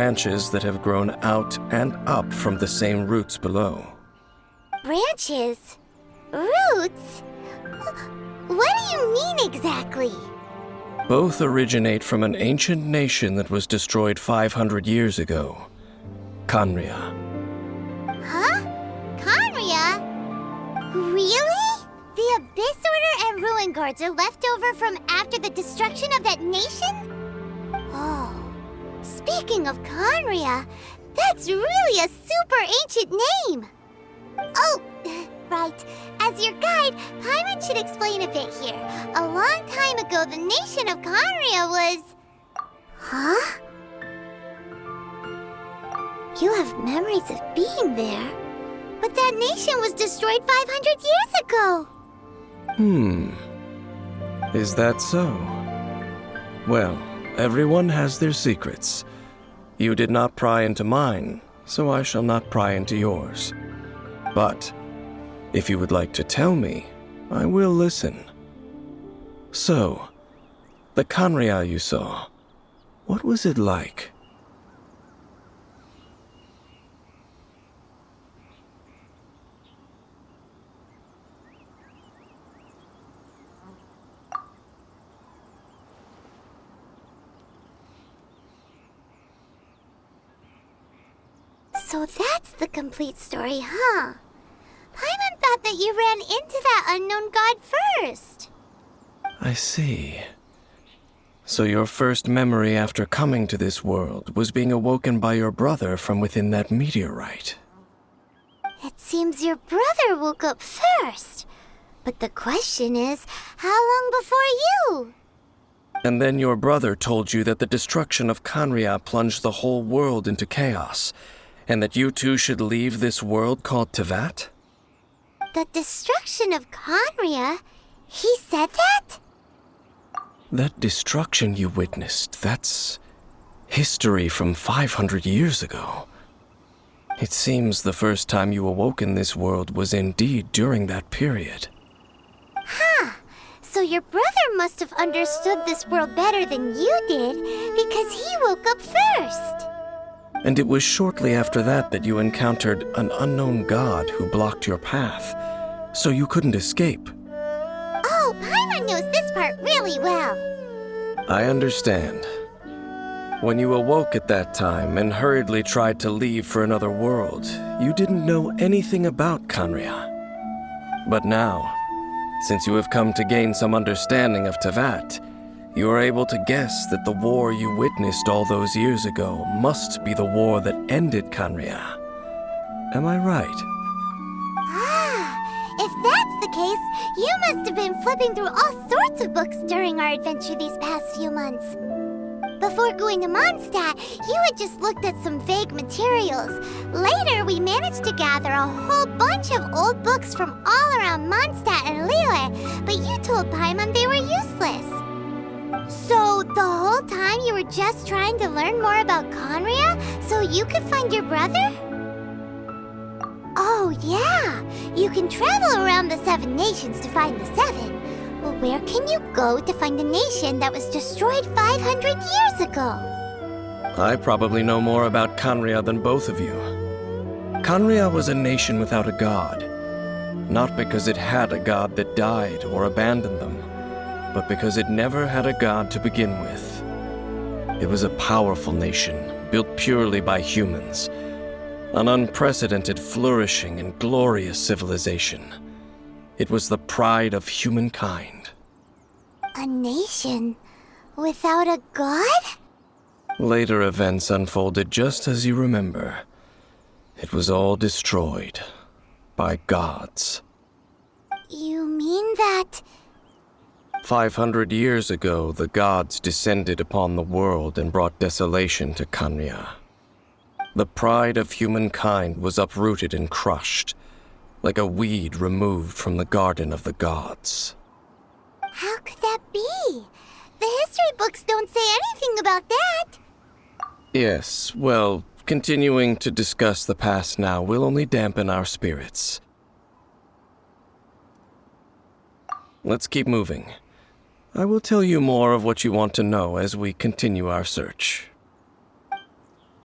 Branches that have grown out and up from the same roots below. Branches? Roots? What do you mean exactly? Both originate from an ancient nation that was destroyed 500 years ago. Khaenri'ah. Huh? Khaenri'ah? Really? The Abyss Order and Ruin Guards are left over from after the destruction of that nation? Oh, speaking of Khaenri'ah, that's really a super ancient name! Oh, right. As your guide, Paimon should explain a bit here. A long time ago, the nation of Khaenri'ah was... Huh? You have memories of being there. But that nation was destroyed 500 years ago! Is that so? Well, everyone has their secrets. You did not pry into mine, so I shall not pry into yours. But, if you would like to tell me, I will listen. So, the Khaenri'ah you saw, what was it like? So that's the complete story, huh? Paimon thought that you ran into that unknown god first. I see. So your first memory after coming to this world was being awoken by your brother from within that meteorite. It seems your brother woke up first. But the question is, how long before you? And then your brother told you that the destruction of Khaenri'ah plunged the whole world into chaos, and that you two should leave this world called Teyvat? The destruction of Khaenri'ah? He said that? That destruction you witnessed, that's history from 500 years ago. It seems the first time you awoke in this world was indeed during that period. Huh. So your brother must have understood this world better than you did, because he woke up first. And it was shortly after that that you encountered an unknown god who blocked your path, so you couldn't escape. Oh, Paimon knows this part really well. I understand. When you awoke at that time and hurriedly tried to leave for another world, you didn't know anything about Khaenri'ah. But now, since you have come to gain some understanding of Teyvat, you are able to guess that the war you witnessed all those years ago must be the war that ended Khaenri'ah. Am I right? Ah, if that's the case, you must have been flipping through all sorts of books during our adventure these past few months. Before going to Mondstadt, you had just looked at some vague materials. Later, we managed to gather a whole bunch of old books from all around Mondstadt and Liyue, but you told Paimon they were useless. So, the whole time you were just trying to learn more about Khaenri'ah so you could find your brother? Oh, yeah. You can travel around the 7 nations to find the 7. Well, where can you go to find a nation that was destroyed 500 years ago? I probably know more about Khaenri'ah than both of you. Khaenri'ah was a nation without a god. Not because it had a god that died or abandoned them, but because it never had a god to begin with. It was a powerful nation, built purely by humans. An unprecedented, flourishing, and glorious civilization. It was the pride of humankind. A nation without a god? Later events unfolded just as you remember. It was all destroyed by gods. You mean that... 500 years ago, the gods descended upon the world and brought desolation to Khaenri'ah. The pride of humankind was uprooted and crushed, like a weed removed from the garden of the gods. How could that be? The history books don't say anything about that. Yes, well, continuing to discuss the past now will only dampen our spirits. Let's keep moving. I will tell you more of what you want to know as we continue our search.